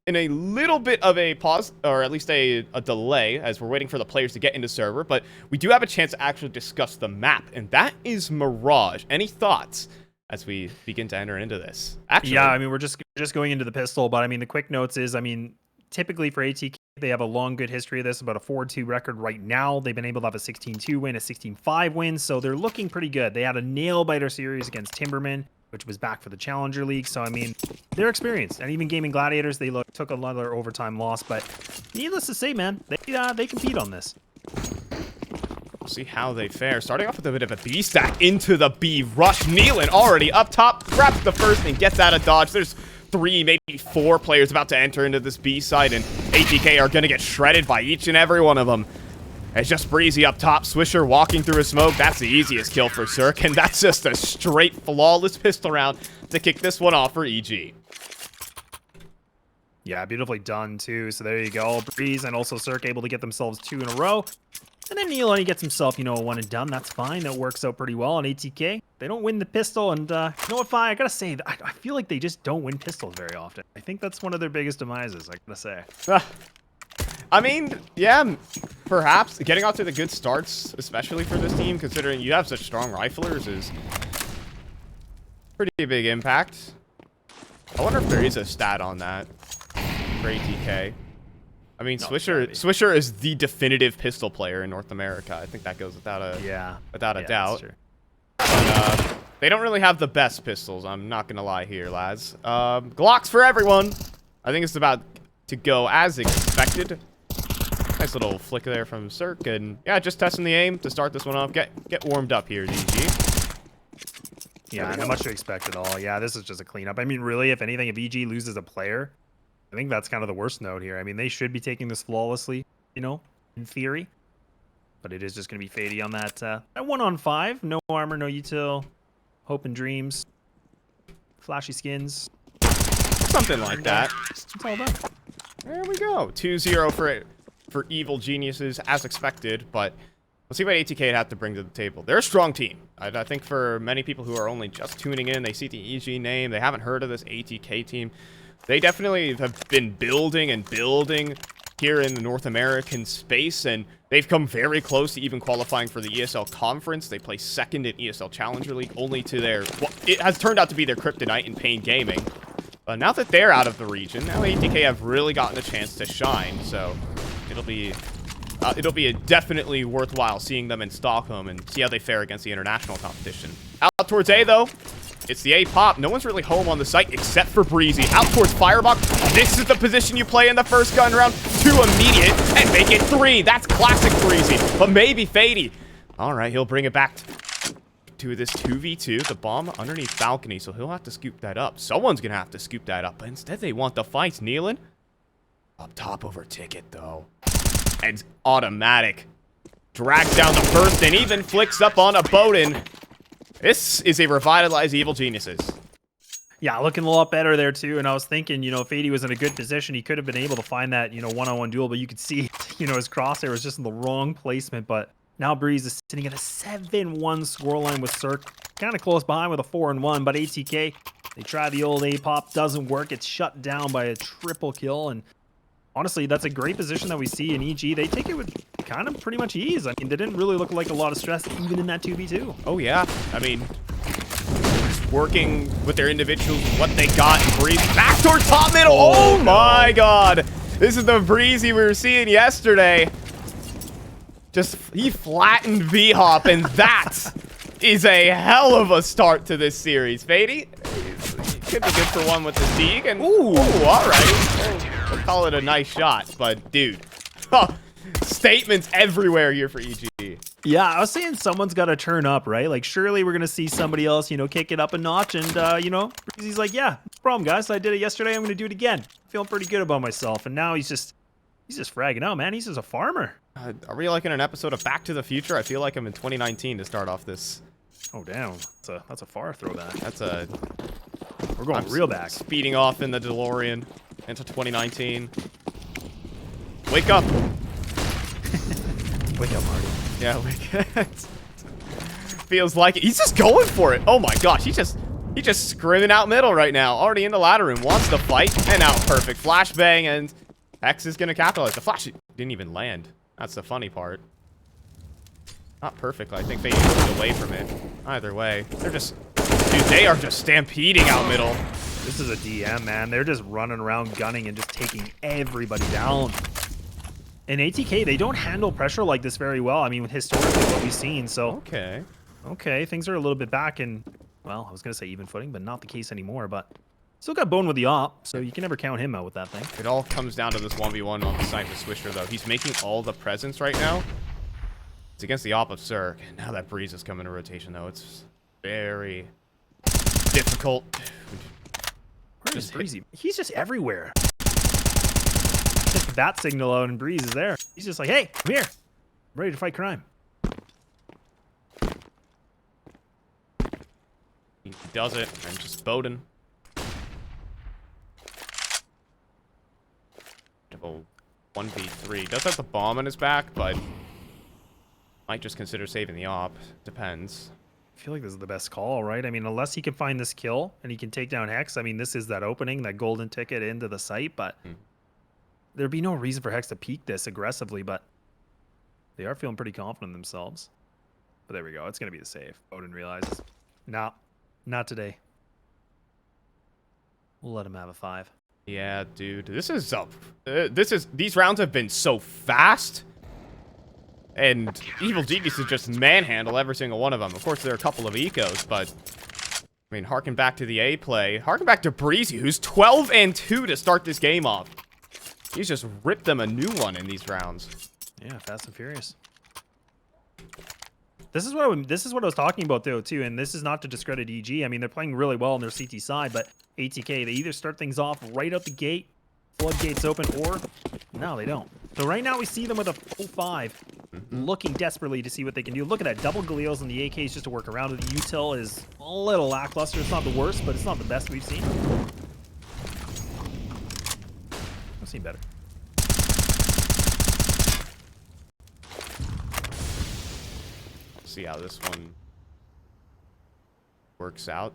in a little bit of a pause, or at least a delay, as we're waiting for the players to get into server, but we do have a chance to actually discuss the map, and that is Mirage. Any thoughts as we begin to enter into this? Actually, yeah, I mean, we're just going into the pistol, but I mean, the quick notes is, I mean, typically for ATK, they have a long, good history of this, about a 4-2 record right now. They've been able to have a 16-2 win, a 16-5 win, so they're looking pretty good. They had a nail-biter series against Timberman, which was back for the Challenger League. So, I mean, they're experienced. And even Gaming Gladiators, they took another overtime loss. But needless to say, man, they compete on this. We'll see how they fare. Starting off with a bit of a B stack into the B rush. Nealan already up top, grabs the first and gets out of dodge. There's 3, maybe 4 players about to enter into this B side, and ATK are going to get shredded by each and every one of them. It's just Breezy up top, Swisher walking through a smoke. That's the easiest kill for CeRq, and that's just a straight flawless pistol round to kick this one off for EG. Yeah, beautifully done too. So there you go. Breeze and also CeRq able to get themselves 2 in a row. And then neaLaN, he gets himself, you know, a 1 and done. That's fine. That works out pretty well on ATK. They don't win the pistol, and you know what, I gotta say, I feel like they just don't win pistols very often. I think that's one of their biggest demises, I gotta say. I mean, yeah, perhaps getting off to the good starts, especially for this team, considering you have such strong riflers, is pretty big impact. I wonder if there is a stat on that for ATK. I mean, Swisher is the definitive pistol player in North America. I think that goes without a doubt. But, they don't really have the best pistols. I'm not gonna lie here, lads. Glocks for everyone. I think it's about to go as expected. Nice little flick there from CeRq, and yeah, just testing the aim to start this one off. Get warmed up here, EG. Yeah, not much to expect at all. Yeah, this is just a cleanup. I mean, really, if anything, if EG loses a player, I think that's kind of the worst note here. I mean, they should be taking this flawlessly, you know, in theory. But it is just going to be Fady on that 1-on-5. No armor, no util. Hope and dreams. Flashy skins. Something like that. It's all done. There we go. 2-0 for Evil Geniuses, as expected. But let's see what ATK would have to bring to the table. They're a strong team. I think for many people who are only just tuning in, they see the EG name. They haven't heard of this ATK team. They definitely have been building and building here in the North American space, and they've come very close to even qualifying for the ESL conference. They placed second in ESL Challenger League, only to their, well, it has turned out to be their kryptonite in Pain Gaming. But now that they're out of the region, now ATK have really gotten a chance to shine, so it'll be definitely worthwhile seeing them in Stockholm and see how they fare against the international competition. Out towards A, though. It's the A pop. No one's really home on the site except for Breezy. Out towards Firebox. This is the position you play in the first gun round. 2 immediate and make it 3. That's classic Breezy. But maybe Fady. All right, he'll bring it back to this 2v2. The bomb underneath balcony, so he'll have to scoop that up. Someone's going to have to scoop that up. But instead, they want the fights. neaLaN up top over Ticket, though. And automatic. Drags down the first and even flicks up on a Bowden. This is a revitalized Evil Geniuses. Yeah, looking a lot better there, too. And I was thinking, you know, if Fady was in a good position, he could have been able to find that, you know, one-on-one duel. But you could see, you know, his crosshair was just in the wrong placement. But now Breeze is sitting at a 7-1 scoreline with CeRq. Kind of close behind with a 4-1. But ATK, they try the old A-pop. Doesn't work. It's shut down by a triple kill. And honestly, that's a great position that we see in EG. They take it with kind of pretty much ease. I mean, they didn't really look like a lot of stress even in that 2v2. Oh, yeah. I mean, working with their individuals, what they got, and Breeze back towards top middle. Oh, my God. This is the Breezy we were seeing yesterday. Just, he flattened V-Hop, and that is a hell of a start to this series. Fady, could be good for one with the Sieg, and ooh, all right. We'll call it a nice shot, but dude, statements everywhere here for EG. Yeah, I was saying someone's got to turn up, right? Like, surely we're going to see somebody else, you know, kick it up a notch. And, you know, Breezy's like, yeah, no problem, guys. I did it yesterday. I'm going to do it again. Feeling pretty good about myself. And now he's just fragging out, man. He's just a farmer. Are we like in an episode of Back to the Future? I feel like I'm in 2019 to start off this. Oh, damn. That's a far throwback. We're going real back. Speeding off in the DeLorean into 2019. Wake up. Wake up, Marty. Yeah, wake up. Feels like it. He's just going for it. Oh my gosh, he just He just scrimming out middle right now. Already in the ladder room. Wants to fight. And out perfect. Flashbang, and Hex is going to capitalize. The flash didn't even land. That's the funny part. Not perfect. I think they moved away from it. Either way. They're just... Dude, they are just stampeding out middle. This is a DM, man. They're just running around gunning and just taking everybody down. In ATK, they don't handle pressure like this very well. I mean, historically, what we've seen. So, okay, things are a little bit back in, well, I was going to say even footing, but not the case anymore. But still got Bone with the op, so you can never count him out with that thing. It all comes down to this 1v1 on the side of Swisher, though. He's making all the presence right now. It's against the op of CeRq. Now that Breeze is coming to rotation, though, it's very difficult. Where is Breezy? He's just everywhere. Took that signal out and Breeze is there. He's just like, hey, I'm here. I'm ready to fight crime. He does it. I'm just Bowden. Double 1v3. Does have the bomb on his back, but might just consider saving the op. Depends. I feel like this is the best call, right? I mean, unless he can find this kill and he can take down Hex, I mean, this is that opening, that golden ticket into the site, but there'd be no reason for Hex to peek this aggressively, but they are feeling pretty confident in themselves. But there we go. It's going to be the save. Odin realizes. No, not today. We'll let him have a 5. Yeah, dude. This is up. These rounds have been so fast. And Evil Geniuses just manhandle every single one of them. Of course, there are a couple of ecos, but I mean, harken back to the A play. Harken back to Breezy, who's 12-2 to start this game off. He's just ripped them a new one in these rounds. Yeah, fast and furious. This is what I was talking about though too, and this is not to discredit EG. I mean, they're playing really well on their CT side, but ATK, they either start things off right out the gate, floodgates open, or no, they don't. So right now we see them with a full 5, looking desperately to see what they can do. Look at that, double Galeals and the AKs just to work around it. The util is a little lackluster. It's not the worst, but it's not the best we've seen. I've seen better. See how this one works out.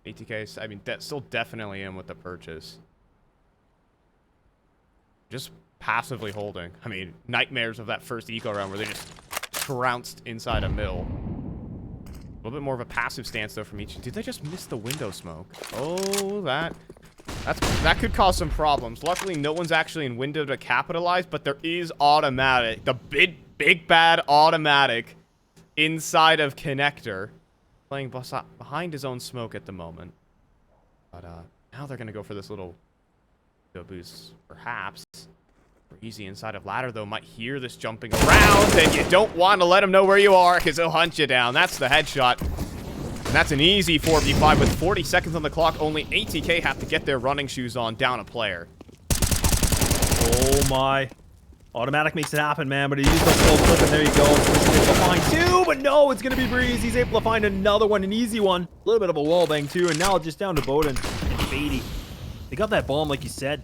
ATK, I mean, still definitely in with the purchase. Just passively holding. I mean, nightmares of that first eco round where they just trounced inside a mill. A little bit more of a passive stance though from each. Did they just miss the window smoke? Oh, that could cause some problems. Luckily, no one's actually in window to capitalize, but there is automatic. The big bad automatic inside of connector, playing behind his own smoke at the moment. But now they're gonna go for this little boost, perhaps. Easy inside of ladder, though, might hear this jumping around, and you don't want to let him know where you are, because he'll hunt you down. That's the headshot. And that's an easy 4v5 with 40 seconds on the clock. Only ATK have to get their running shoes on, down a player. Oh my. Automatic makes it happen, man, but he used the full clip, and there you go. He's able to find 2, but no, it's going to be Breeze. He's able to find another one, an easy one. A little bit of a wall bang, too, and now just down to Bowden and Fady. They got that bomb, like you said.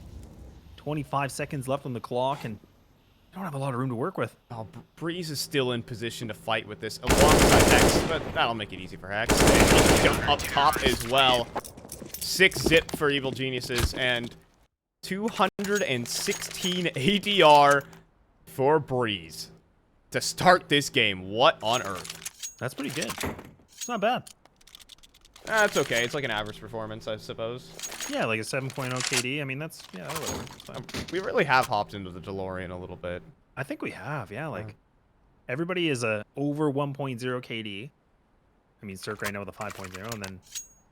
25 seconds left on the clock, and they don't have a lot of room to work with. Oh, Breeze is still in position to fight with this alongside Hex, but that'll make it easy for Hex. And he can jump up top as well. 6 zip for Evil Geniuses, and 216 ADR for Breeze to start this game. What on earth? That's pretty good. It's not bad. That's okay. It's like an average performance, I suppose. Yeah, like a 7.0 KD. I mean, that's, yeah, whatever. We really have hopped into the DeLorean a little bit. I think we have, yeah. Like, everybody is over 1.0 KD. I mean, CeRq right now with a 5.0, and then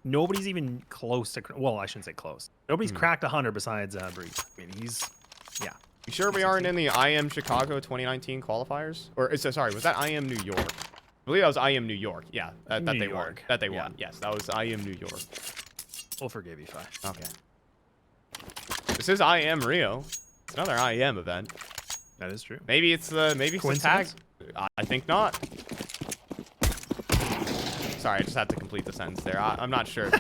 nobody's even close to, well, I shouldn't say close. Nobody's cracked 100 besides Breeze. I mean, he's, yeah. You sure we aren't in the IEM Chicago 2019 qualifiers? Or, sorry, was that IEM New York? I believe that was IEM New York. Yeah, that they won. That they won. Yes, that was IEM New York. We'll forgive you, Fi. Okay. This is IEM Rio. It's another IEM event. That is true. Maybe it's the tag. I think not. Sorry, I just had to complete the sentence there. I'm not sure.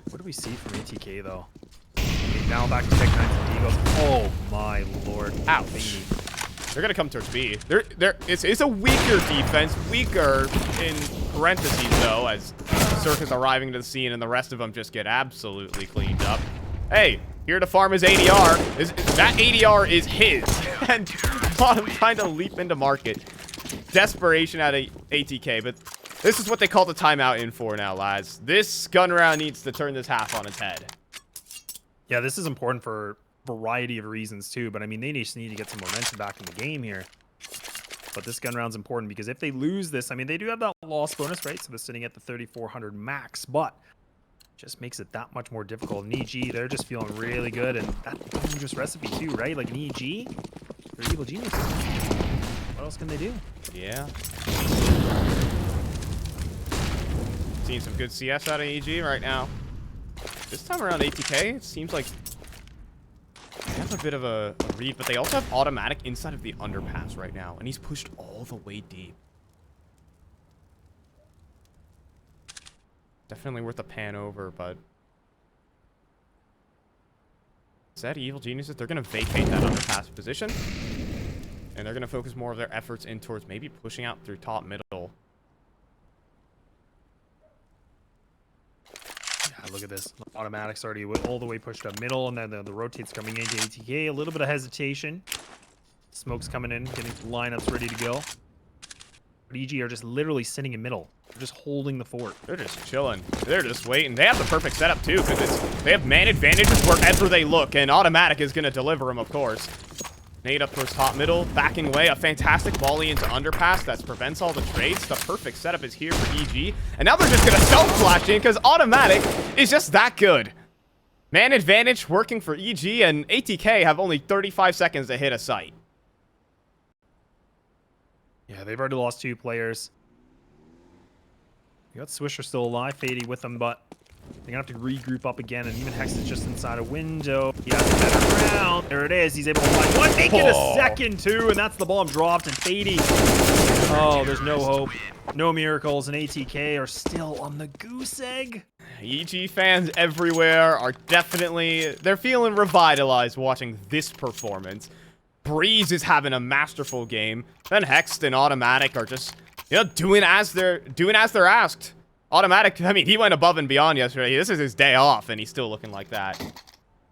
What do we see from ATK though? Okay, now back to Tech 9 and Eagles. Oh my lord! Ouch. They're gonna come towards B. It's a weaker defense, weaker in parentheses, though, as CeRq is arriving to the scene and the rest of them just get absolutely cleaned up. Hey, here to farm his ADR. That ADR is his. And Bottom trying to leap into market. Desperation out of ATK, but this is what they call the timeout in for now, lads. This gun round needs to turn this half on its head. Yeah, this is important for a variety of reasons, too. But, I mean, they just need to get some momentum back in the game here. But this gun round's important because if they lose this, I mean, they do have that loss bonus, right? So they're sitting at the 3,400 max, but just makes it that much more difficult. In EG, they're just feeling really good, and that dangerous recipe too, right? Like in EG, they're evil geniuses. What else can they do? Yeah. Seeing some good CS out of EG right now. This time around ATK, it seems like they have a bit of a read, but they also have automatic inside of the underpass right now, and he's pushed all the way deep. Definitely worth a pan over, but instead, Evil Geniuses, they're going to vacate that underpass position, and they're going to focus more of their efforts in towards maybe pushing out through top middle. Yeah, look at this. Automatic's already all the way pushed up middle, and then the rotates coming into ATK. A little bit of hesitation. Smoke's coming in, getting lineups ready to go. But EG are just literally sitting in middle. They're just holding the fort. They're just chilling. They're just waiting. They have the perfect setup, too, because they have man advantages wherever they look, and Automatic is going to deliver them, of course. Nade up towards top middle, backing away. A fantastic volley into underpass that prevents all the trades. The perfect setup is here for EG. And now they're just going to self-flash in because Automatic is just that good. Man advantage working for EG, and ATK have only 35 seconds to hit a site. Yeah, they've already lost 2 players. You got Swisher still alive, Fady with them, but they're going to have to regroup up again, and even Hex is just inside a window. He has a better round. There it is. He's able to find one. Make it a second, too, and that's the bomb dropped, and Fady. Oh, there's no hope. No miracles, and ATK are still on the goose egg. EG fans everywhere are definitely, they're feeling revitalized watching this performance. Breeze is having a masterful game. Then Hext and Automatic are just, you know, doing as they're asked. Automatic, I mean, he went above and beyond yesterday. This is his day off, and he's still looking like that.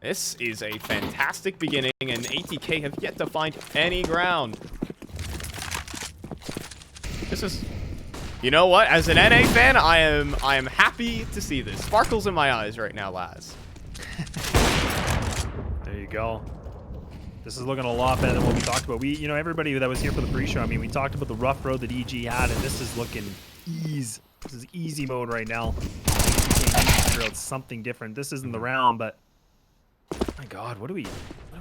This is a fantastic beginning, and ATK have yet to find any ground. This is, you know what? As an NA fan, I am happy to see this. Sparkles in my eyes right now, Laz. There you go. This is looking a lot better than what we talked about. We, you know, everybody that was here for the pre-show, I mean, we talked about the rough road that EG had, and this is looking easy. This is easy mode right now. It's something different. This isn't the round, but my God, what do we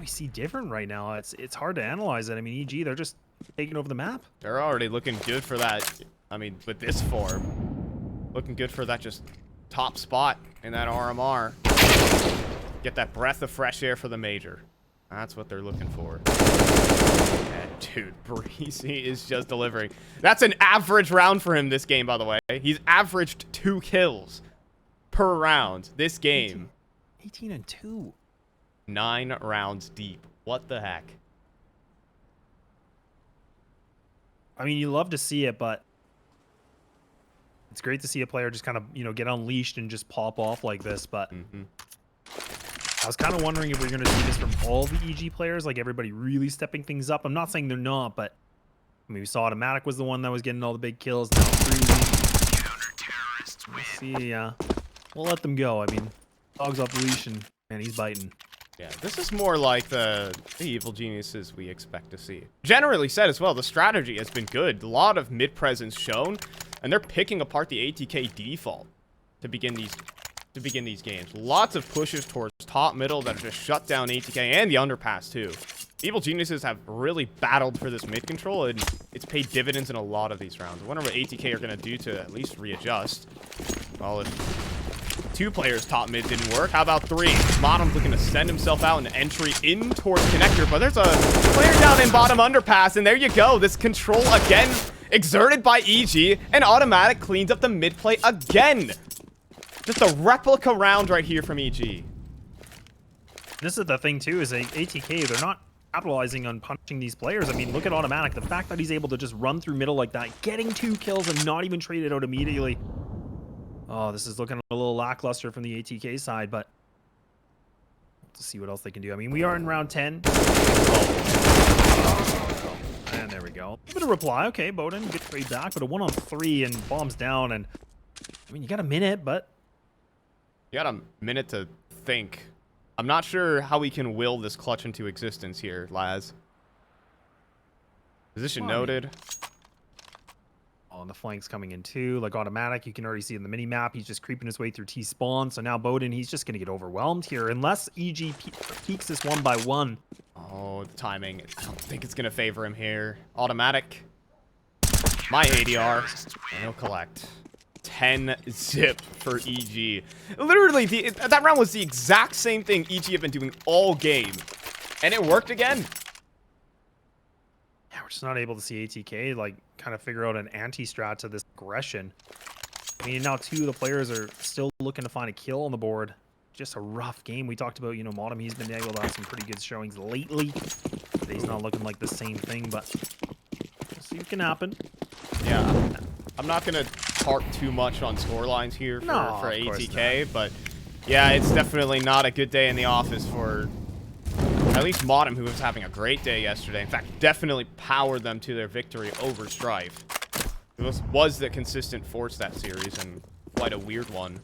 see different right now? It's hard to analyze it. I mean, EG, they're just taking over the map. They're already looking good for that. I mean, with this form, looking good for that just top spot in that RMR. Get that breath of fresh air for the major. That's what they're looking for. And dude, Breezy is just delivering. That's an average round for him this game, by the way. He's averaged 2 kills per round this game. 18 and 2. 9 rounds deep. What the heck? I mean, you love to see it, but it's great to see a player just kind of, you know, get unleashed and just pop off like this, but I was kind of wondering if we're going to see this from all the EG players, like everybody really stepping things up. I'm not saying they're not, but I mean, we saw Automatic was the one that was getting all the big kills. Now Let's see, we'll let them go. I mean, dog's off the leash and he's biting. Yeah, this is more like the evil geniuses we expect to see. Generally said as well, the strategy has been good. A lot of mid-presence shown, and they're picking apart the ATK default to begin these games. Lots of pushes towards top middle that have just shut down ATK and the underpass too. Evil Geniuses have really battled for this mid control, and it's paid dividends in a lot of these rounds. I wonder what ATK are going to do to at least readjust. Well, if 2 players top mid didn't work, how about 3? Bottom's looking to send himself out an entry in towards connector, but there's a player down in bottom underpass, and there you go. This control again exerted by EG, and Automatic cleans up the mid play again. Just a replica round right here from EG. This is the thing too, is ATK, they're not capitalizing on punching these players. I mean, look at Automatic. The fact that he's able to just run through middle like that, getting 2 kills and not even trade it out immediately. Oh, this is looking a little lackluster from the ATK side, but to see what else they can do. I mean, we are in round 10. And there we go. A bit of reply. Okay, Bowden, good trade back, but a 1-on-3 and bombs down. And I mean, you got a minute, but You got a minute to think. I'm not sure how we can will this clutch into existence here, Laz. Position noted. On the flanks coming in too, like Automatic, you can already see in the mini map, he's just creeping his way through T spawn. So now Bowden, he's just gonna get overwhelmed here unless EG peaks this 1-by-1. Oh, the timing. I don't think it's gonna favor him here. Automatic. My ADR. And he'll collect. 10 zip for EG. Literally, that round was the exact same thing EG have been doing all game. And it worked again. Yeah, we're just not able to see ATK, like, kind of figure out an anti-strat to this aggression. I mean, now 2 of the players are still looking to find a kill on the board. Just a rough game. We talked about, you know, Modem, he's been able to have some pretty good showings lately. He's not looking like the same thing, but we'll see what can happen. Yeah, I'm not going to harp too much on scorelines here for ATK, but yeah, it's definitely not a good day in the office for at least Modem, who was having a great day yesterday. In fact, definitely powered them to their victory over Strife. It was the consistent force that series, and quite a weird one.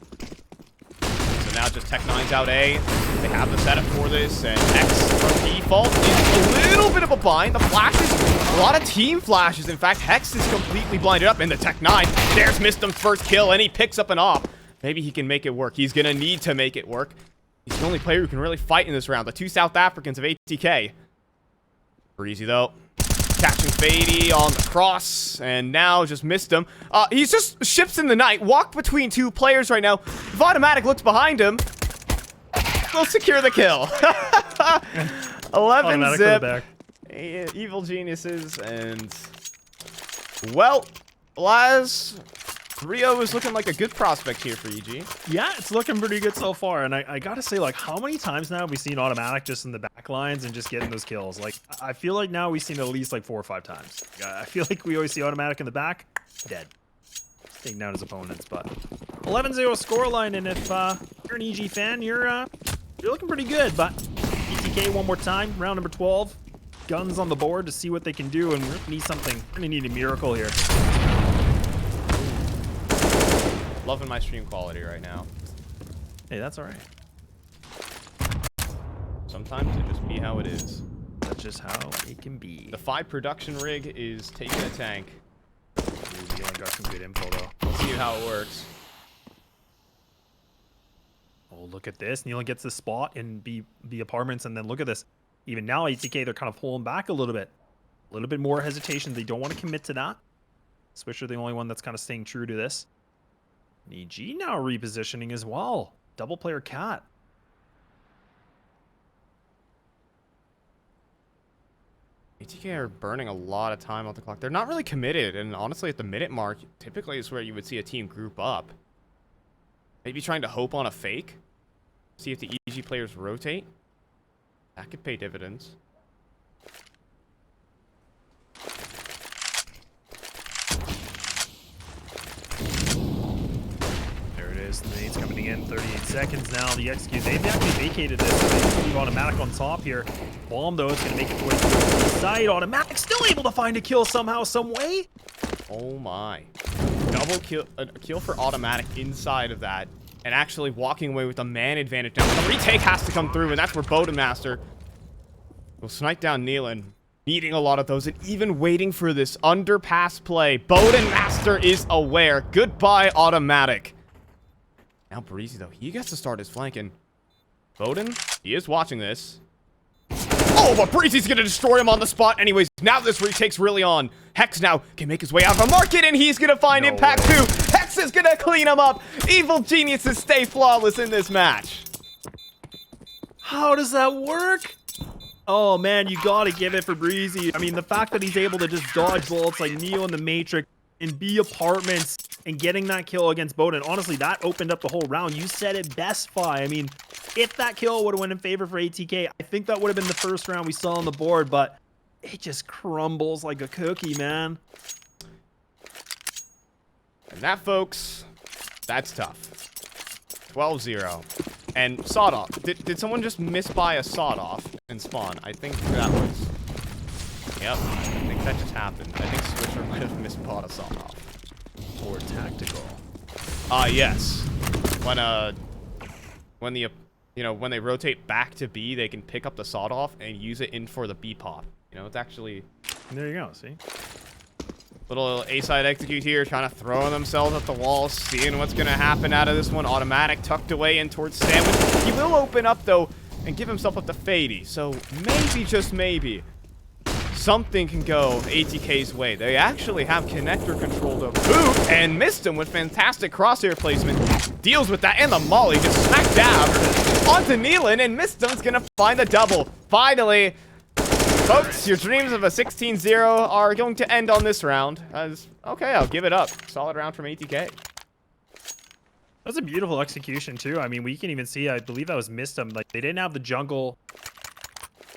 So now just Tech9's out A. They have the setup for this, and X from default is a little bit of a bind. The flashes, a lot of team flashes. In fact, Hex is completely blinded up, and the Tech9, there's Mistom's first kill, and he picks up an op. Maybe he can make it work. He's gonna need to make it work. He's the only player who can really fight in this round. The 2 South Africans of ATK. Breezy, though. Catching Fady on the cross, and now just missed him. He's just ships in the night, walked between 2 players right now. If Automatic looks behind him, we'll secure the kill. 11 zip. Evil geniuses, and well, Laz, Rio is looking like a good prospect here for EG. Yeah, it's looking pretty good so far. And I gotta say, like, how many times now have we seen Automatic just in the back lines and just getting those kills? Like, I feel like now we've seen it at least like 4 or 5 times. I feel like we always see Automatic in the back, dead. Taking down his opponents, but 11-0 scoreline. And if you're an EG fan, you're looking pretty good. But ETK one more time, round number 12. Guns on the board to see what they can do, and we're gonna need something. We're gonna need a miracle here. Loving my stream quality right now. Hey, that's all right. Sometimes it just be how it is. That's just how it can be. The 5 production rig is taking a tank. Ooh, NeaLaN got some good info though. We'll see how it works. Oh, look at this. NeaLaN gets the spot in B apartments, and then look at this. Even now, ATK, they're kind of pulling back a little bit. A little bit more hesitation. They don't want to commit to that. Switch are the only one that's kind of staying true to this. EG now repositioning as well. Double player cat. ATK are burning a lot of time on the clock. They're not really committed, and honestly, at the minute mark, typically is where you would see a team group up. Maybe trying to hope on a fake. See if the EG players rotate. That could pay dividends. There it is. The nade's coming in. 38 seconds now. The execute. They've actually vacated this. So they leave Automatic on top here. Bomb, though, is going to make its way through the side. Automatic still able to find a kill somehow, some way. Oh my. Double kill, a kill for Automatic inside of that. And actually walking away with a man advantage now. The retake has to come through, and that's where Bodenmaster will snipe down NeaLaN. Needing a lot of those, and even waiting for this underpass play. Bodenmaster is aware. Goodbye, Automatic. Now Breezy, though, he gets to start his flanking. Bowden, he is watching this. Oh, but Breezy's gonna destroy him on the spot anyways. Now this retake's really on. Hex now can make his way out of the market, and he's gonna find impact too. Hex is gonna clean him up. Evil geniuses stay flawless in this match. How does that work? Oh man, you gotta give it for Breezy. I mean, the fact that he's able to just dodge bullets like Neo in the Matrix and B apartments and getting that kill against Bowden, honestly, that opened up the whole round. You said it best, Fi. I mean, If that kill would have went in favor for ATK, I think that would have been the first round we saw on the board, but it just crumbles like a cookie, man. And that, folks, that's tough. 12-0. And sawed off. Did someone just misbuy a sawed off and spawn? I think that was... Yep, I think that just happened. I think Switcher might have misbought a sawed off. Or tactical. Yes. When the when they rotate back to B, they can pick up the sawed off and use it in for the B pop. You know, it's actually... There you go, see? Little A-side execute here, trying to throw themselves at the wall, seeing what's going to happen out of this one. Automatic tucked away in towards Sandwich. He will open up, though, and give himself up to Fady. So maybe, just maybe, something can go ATK's way. They actually have connector control to boot, and missed him with fantastic crosshair placement. Deals with that, and the molly just smack dab onto NeaLaN, and Mistom's going to find the double. Finally... Folks, your dreams of a 16-0 are going to end on this round. Okay, I'll give it up. Solid round from ATK. That's a beautiful execution, too. I mean, we can even see, I believe that was Mistom. Like, they didn't have the jungle.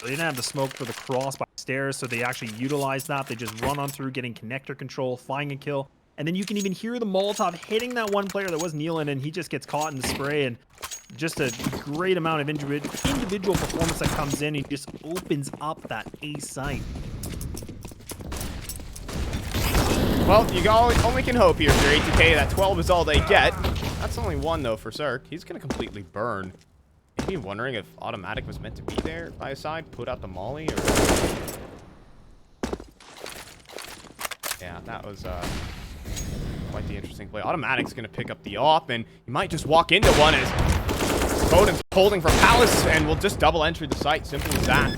They didn't have the smoke for the cross by stairs, so they actually utilized that. They just run on through, getting connector control, finding a kill. And then you can even hear the Molotov hitting that one player that was NeaLaN, and he just gets caught in the spray. And just a great amount of individual performance that comes in. He just opens up that A site. Well, you only can hope here for ATK. That 12 is all they get. That's only one, though, for CeRq. He's going to completely burn. Maybe wondering if Automatic was meant to be there by his side, put out the molly, or... Yeah, that was... quite the interesting play. Automatic's going to pick up the op, and he might just walk into one as Foden's holding for Palace, and will just double entry the site. Simple as that.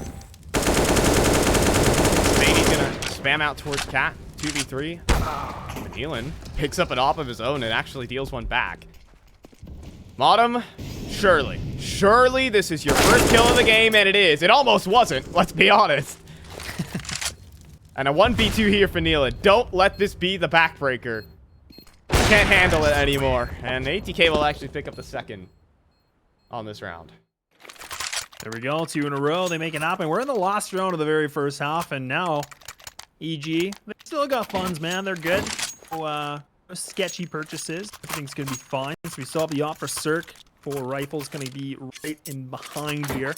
Fady's going to spam out towards Cat. 2v3. NeaLaN picks up an op of his own and actually deals one back. Modem, surely. Surely this is your first kill of the game, and it is. It almost wasn't, let's be honest. And a 1v2 here for NeaLaN. Don't let this be the backbreaker. Can't handle it anymore. And ATK will actually pick up the second on this round. There we go, 2 in a row. They make it happen. We're in the last round of the very first half, and now EG, they still got funds, man. They're good. No sketchy purchases. Everything's going to be fine. So we still have the op for CeRq. 4 rifles going to be right in behind here.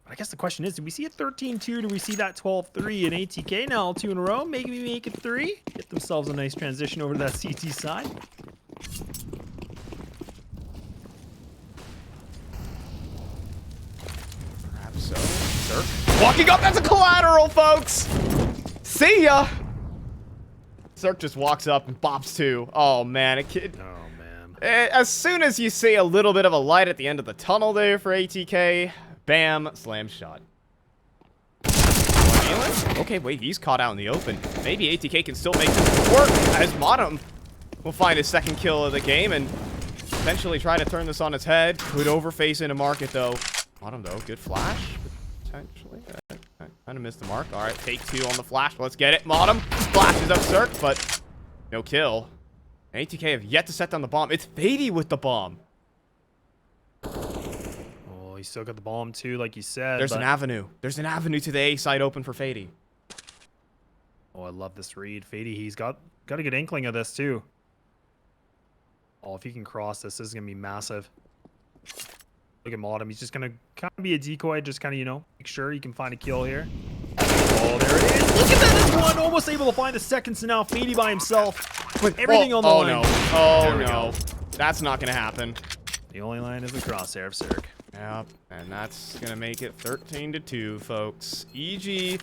I guess the question is, did we see a 13-2? Do we see that 12-3 in ATK now? 2 in a row. Maybe make it 3. Get themselves a nice transition over to that CT side. Perhaps so. CeRq walking up. That's a collateral, folks. See ya. CeRq just walks up and bops 2. Oh, man. A kid. Oh, man. As soon as you see a little bit of a light at the end of the tunnel there for ATK, bam, slam shot. Okay, wait, he's caught out in the open. Maybe ATK can still make this work as Modem will find his second kill of the game and eventually try to turn this on its head. Could overface into market, though. Modem, though, good flash. Potentially. Kind of missed the mark. All right, take 2 on the flash. Let's get it. Modem splashes up CeRq, but no kill. ATK have yet to set down the bomb. It's Fady with the bomb. He's still got the bomb too, like you said. There's an avenue. There's an avenue to the A side open for Fady. Oh, I love this read. Fady, he's got a good inkling of this too. Oh, if he can cross this is going to be massive. Look at Modem. He's just going to kind of be a decoy, just kind of, you know, make sure he can find a kill here. Oh, there it is. Look at that. This one almost able to find the second, so now Fady by himself with everything on the line. Oh, no. Oh, no. That's not going to happen. The only line is the crosshair of CeRq. Yep, and that's going to make it 13-2, folks. EG,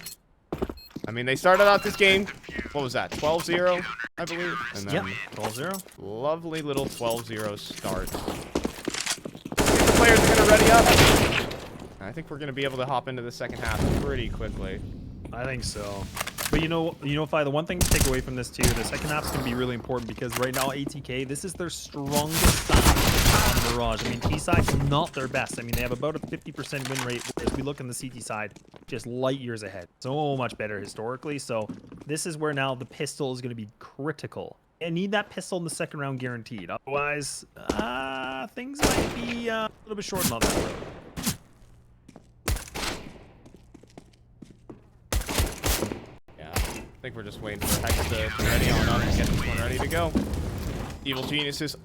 I mean, they started out this game, what was that, 12-0, I believe? And then 12-0. Lovely little 12-0 start. The players are going to ready up. I think we're going to be able to hop into the second half pretty quickly. I think so. But you know, Fi, the one thing to take away from this too, the second half is going to be really important because right now ATK, this is their strongest side on Mirage. I mean, T side's not their best. I mean, they have about a 50% win rate, whereas we look on the CT side, just light years ahead. So much better historically. So this is where now the pistol is going to be critical. I need that pistol in the second round guaranteed. Otherwise, things might be a little bit short on that road. Yeah, I think we're just waiting for Hex to ready on up and get this one ready to go. Evil Geniuses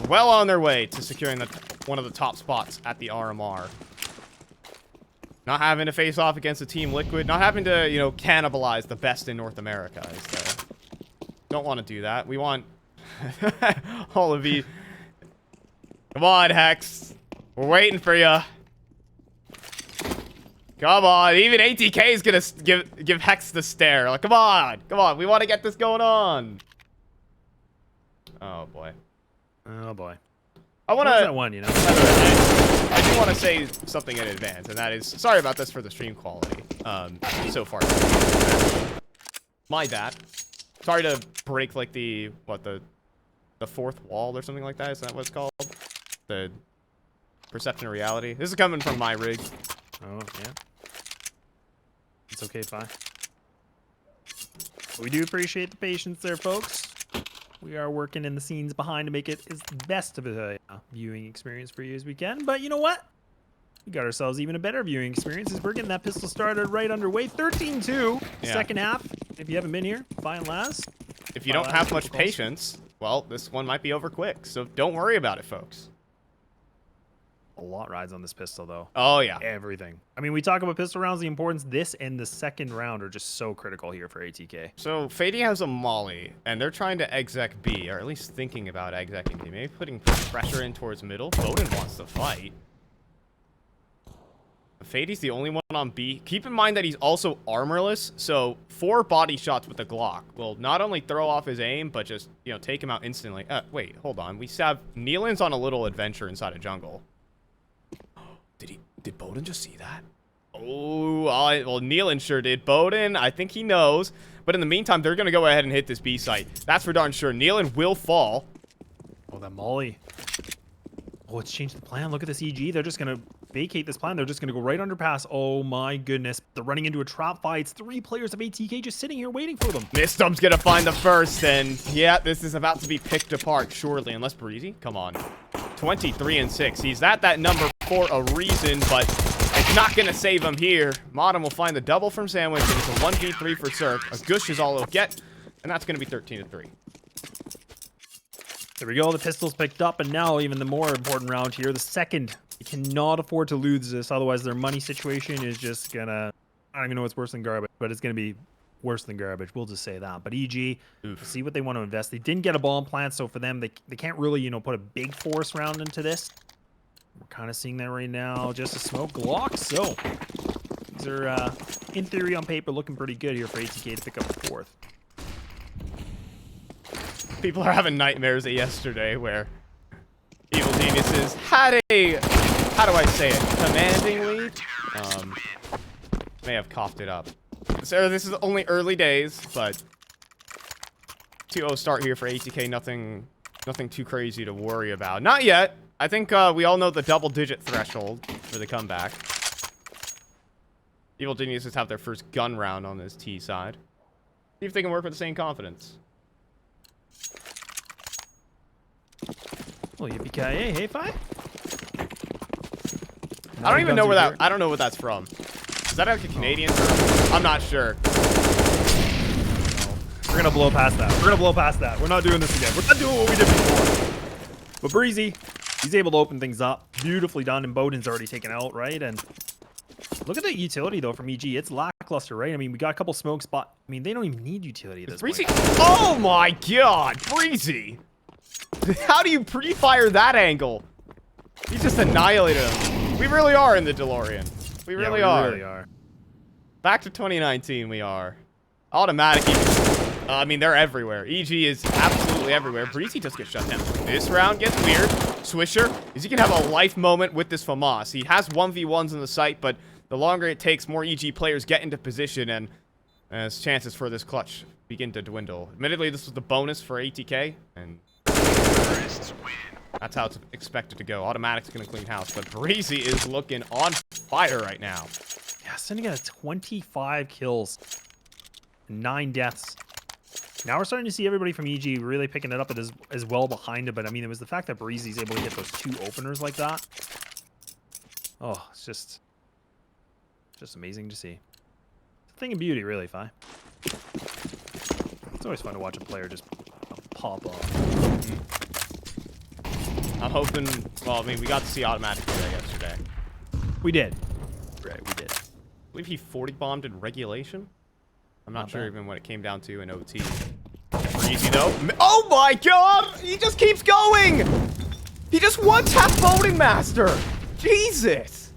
well on their way to securing one of the top spots at the RMR. Not having to face off against a Team Liquid, not having to, you know, cannibalize the best in North America. Don't want to do that. We want all of you. Come on, Hex. We're waiting for you. Come on. Even ATK is going to give Hex the stare. Like, come on. Come on. We want to get this going on. Oh, boy. Oh, boy. I want to... that one, you know? I do want to say something in advance, and that is... Sorry about this for the stream quality. So far. My bad. Sorry to break, like, the fourth wall or something like that. Is that what it's called? The perception of reality. This is coming from my rig. Oh, yeah. It's okay, fine. We do appreciate the patience there, folks. We are working in the scenes behind to make it as best of a viewing experience for you as we can. But you know what? We got ourselves even a better viewing experience as we're getting that pistol started right underway. 13-2, yeah. Second half. If you haven't been here, fine last. If you don't have much patience, well, this one might be over quick. So don't worry about it, folks. A lot rides on this pistol, though. Oh, yeah. Everything. I mean, we talk about pistol rounds, the importance. This and the second round are just so critical here for ATK. So, Fady has a molly, and they're trying to exec B, or at least thinking about execing B. Maybe putting pressure in towards middle. Bowden wants to fight. Fady's the only one on B. Keep in mind that he's also armorless, so 4 body shots with the Glock will not only throw off his aim, but just, you know, take him out instantly. Wait, hold on. We have Nealan's on a little adventure inside a jungle. Did Bowden just see that? Oh, well, NeaLaN sure did. Bowden, I think he knows. But in the meantime, they're going to go ahead and hit this B site. That's for darn sure. NeaLaN will fall. Oh, that molly. Oh, it's changed the plan. Look at this EG. They're just going to vacate this plan. They're just going to go right underpass. Oh, my goodness. They're running into a trap fight. It's 3 players of ATK just sitting here waiting for them. Mistum's going to find the first, and yeah, this is about to be picked apart shortly. Unless Breezy, come on. 23-6. He's at that number for a reason, but it's not going to save him here. Modem will find the double from Sandwich, and it's a 1v3 for CeRq. A gush is all he'll get, and that's going to be 13-3. There we go. The pistol's picked up, and now even the more important round here, the second. They cannot afford to lose this, otherwise their money situation is just going to... I don't even know what's worse than garbage, but it's going to be worse than garbage. We'll just say that. But EG, see what they want to invest. They didn't get a bomb plant, so for them, they can't really, you know, put a big force round into this. We're kind of seeing that right now. Just a smoke Glock. So these are, in theory, on paper, looking pretty good here for ATK to pick up the 4th. People are having nightmares of yesterday where Evil Geniuses had a, how do I say it, commanding lead. May have coughed it up. So this is only early days, but 2-0 start here for ATK. Nothing too crazy to worry about. Not yet. I think we all know the double-digit threshold for the comeback. Evil Geniuses have their first gun round on this T side. See if they can work with the same confidence. Oh, yippee-ki-yay, hey, Fi? I don't even know where that... I don't know what that's from. Is that like a Canadian term? I'm not sure. We're going to blow past that. We're going to blow past that. We're not doing this again. We're not doing what we did before. But Breezy, he's able to open things up. Beautifully done, and Bowden's already taken out, right? And look at the utility, though, from EG. It's lackluster, right? I mean, we got a couple smokes, but, I mean, they don't even need utility at this Breezy. point. Oh, my God. Breezy. How do you pre-fire that angle? He just annihilated him. We really are in the DeLorean. We really are. Back to 2019, we are. Automatic. I mean, they're everywhere. EG is absolutely everywhere. Breezy just gets shut down. This round gets weird. Swisher, is he can have a life moment with this FAMAS. He has 1v1s in the site, but the longer it takes, more EG players get into position, and as chances for this clutch begin to dwindle. Admittedly, this was the bonus for ATK, and that's how it's expected to go. Automatic's going to clean house, but Breezy is looking on fire right now. Yeah, sending out 25 kills, 9 deaths. Now we're starting to see everybody from EG really picking it up as well behind it. But I mean, it was the fact that Breezy's able to get those 2 openers like that. Oh, it's just amazing to see. It's a thing of beauty, really, Fi. It's always fun to watch a player just pop off. I'm hoping. Well, I mean, we got to see automatic do that yesterday. We did. Right, we did. I believe he 40 bombed in regulation. I'm not sure even what it came down to in OT. Easy though. Oh my god! He just keeps going! He just one-tap voting master! Jesus!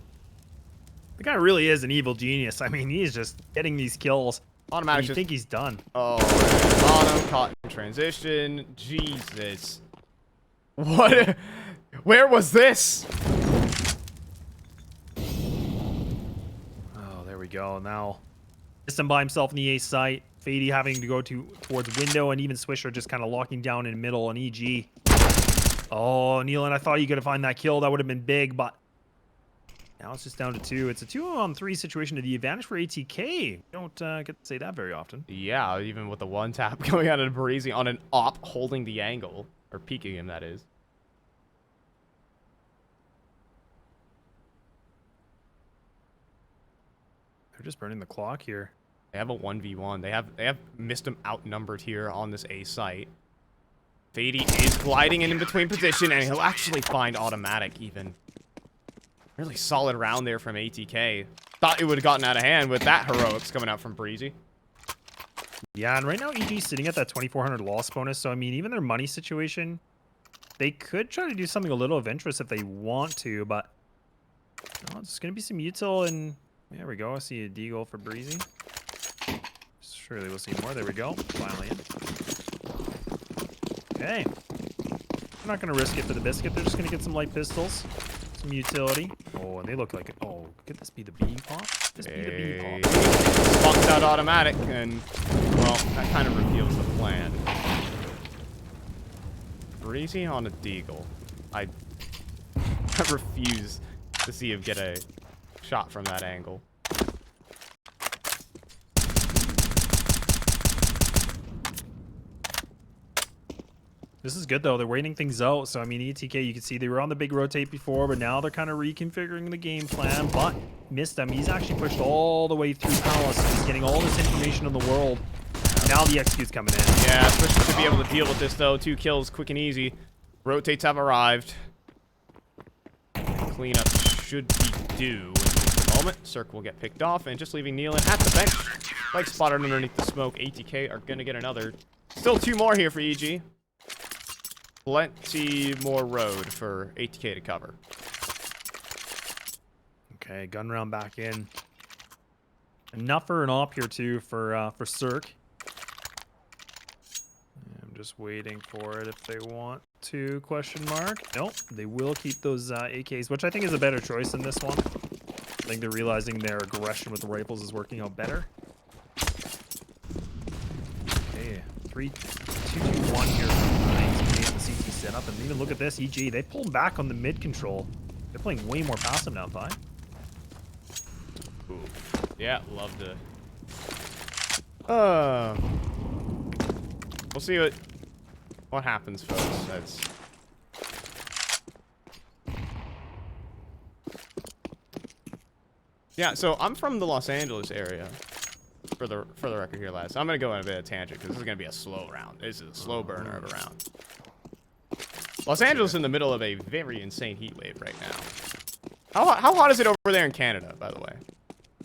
The guy really is an evil genius. I mean, he's just getting these kills. Automatic. You think he's done. Oh, auto, caught in transition. Jesus. What? Where was this? Oh, there we go. Now, System by himself in the A site. Fady having to go towards window, and even Swisher just kind of locking down in middle on EG. Oh, NeaLaN, I thought you could have found that kill. That would have been big, but now it's just down to 2. It's a 2-on-3 situation to the advantage for ATK. You don't get to say that very often. Yeah, even with the one tap going out of Breezy on an op holding the angle. Or peeking him, that is. They're just burning the clock here. They have a 1v1. They have missed him outnumbered here on this A site. Fady is gliding in between position, and he'll actually find automatic even. Really solid round there from ATK. Thought it would have gotten out of hand with that heroics coming out from Breezy. Yeah, and right now EG's sitting at that 2,400 loss bonus, so I mean, even their money situation, they could try to do something a little of interest if they want to, but no, it's going to be some util, and there we go. I see a deagle for Breezy. Surely we'll see more. There we go. Finally in. Okay. I'm not going to risk it for the biscuit. They're just going to get some light pistols. Some utility. Oh, and they look like it. Oh, could this be the bean pop? This be the bean pop. Spunked out automatic, and, well, that kind of reveals the plan. Breezy on a deagle. I refuse to see him get a shot from that angle. This is good, though. They're waiting things out. So, I mean, ATK, you can see they were on the big rotate before, but now they're kind of reconfiguring the game plan. But missed him. He's actually pushed all the way through Palace. He's getting all this information in the world. Now the execute's coming in. Yeah, Swisher should be able to deal with this, though. 2 kills, quick and easy. Rotates have arrived. Cleanup should be due in just a moment. CeRq will get picked off, and just leaving NeaLaN at the bench. Like spotted underneath the smoke. ATK are going to get another. Still 2 more here for EG. Plenty more road for ATK to cover. Okay, gun round back in. Enough for an op here too for CeRq. I'm just waiting for it if they want to, question mark. Nope, they will keep those AKs, which I think is a better choice in this one. I think they're realizing their aggression with the rifles is working out better. Okay, 3-2-2-1 here from ATK and the CT setup. And even look at this, EG, they pulled back on the mid control. They're playing way more passive now, Vi. Ooh. Yeah, love to. We'll see what happens, folks. That's. Yeah, so I'm from the Los Angeles area. For the record here, lads. I'm gonna go on a bit of a tangent because this is gonna be a slow round. This is a slow burner of a round. Los Angeles is in the middle of a very insane heat wave right now. How hot is it over there in Canada, by the way?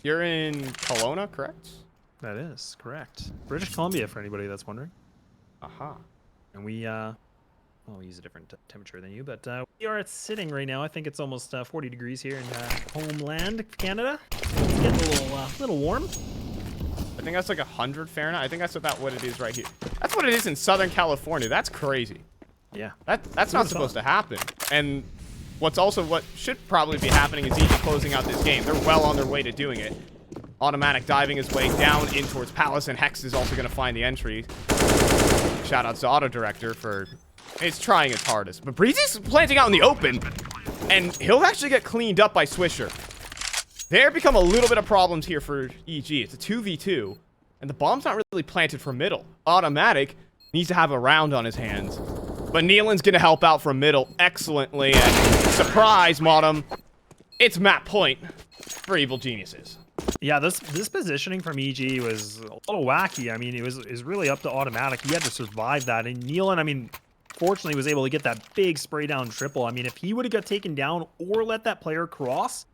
You're in Kelowna, correct? That is correct. British Columbia, for anybody that's wondering. Aha. And we, well, we'll use a different temperature than you, but we are sitting right now. I think it's almost 40 degrees here in homeland, Canada. It's getting a little warm. I think that's like 100 Fahrenheit. I think that's about what it is right here. That's what it is in Southern California. That's crazy. Yeah. That's not supposed to happen. And what should probably be happening is EG closing out this game. They're well on their way to doing it. Automatic diving his way down in towards Palace, and Hex is also going to find the entry. Shoutouts to Auto Director for it's trying its hardest. But Breezy's planting out in the open, and he'll actually get cleaned up by Swisher. There become a little bit of problems here for EG. It's a 2v2. And the bomb's not really planted from middle. Automatic needs to have a round on his hands. But NeaLaN's going to help out from middle excellently. And surprise, Modem. It's map point for Evil Geniuses. Yeah, this positioning from EG was a little wacky. I mean, it was really up to Automatic. He had to survive that. And NeaLaN, I mean, fortunately was able to get that big spray down triple. I mean, if he would have got taken down or let that player cross,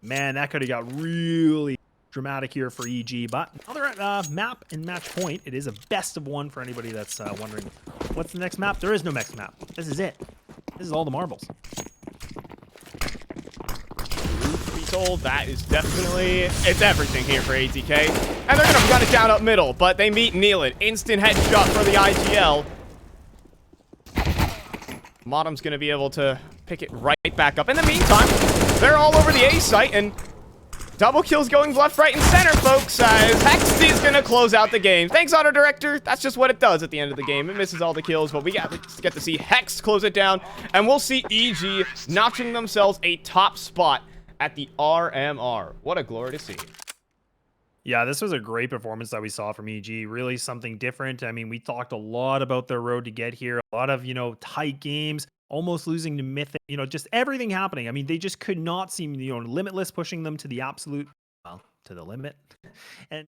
man, that could have got really dramatic here for EG. But now they're at map and match point. It is a best of one for anybody that's wondering what's the next map. There is no next map. This is it. This is all the marbles. Truth be told, that is definitely, it's everything here for ATK. And they're going to run it down up middle, but they meet NeaLaN. Instant headshot for the IGL. Modem's going to be able to pick it right back up. In the meantime, they're all over the A site, and double kills going left, right, and center, folks. HexT is going to close out the game. Thanks, Auto Director. That's just what it does at the end of the game. It misses all the kills, but we get to see Hex close it down, and we'll see EG notching themselves a top spot at the RMR. What a glory to see. Yeah, this was a great performance that we saw from EG. Really something different. I mean, we talked a lot about their road to get here. A lot of, tight games, almost losing to Mythic, just everything happening. I mean, they just could not seem, Limitless pushing them to the absolute, well, to the limit. And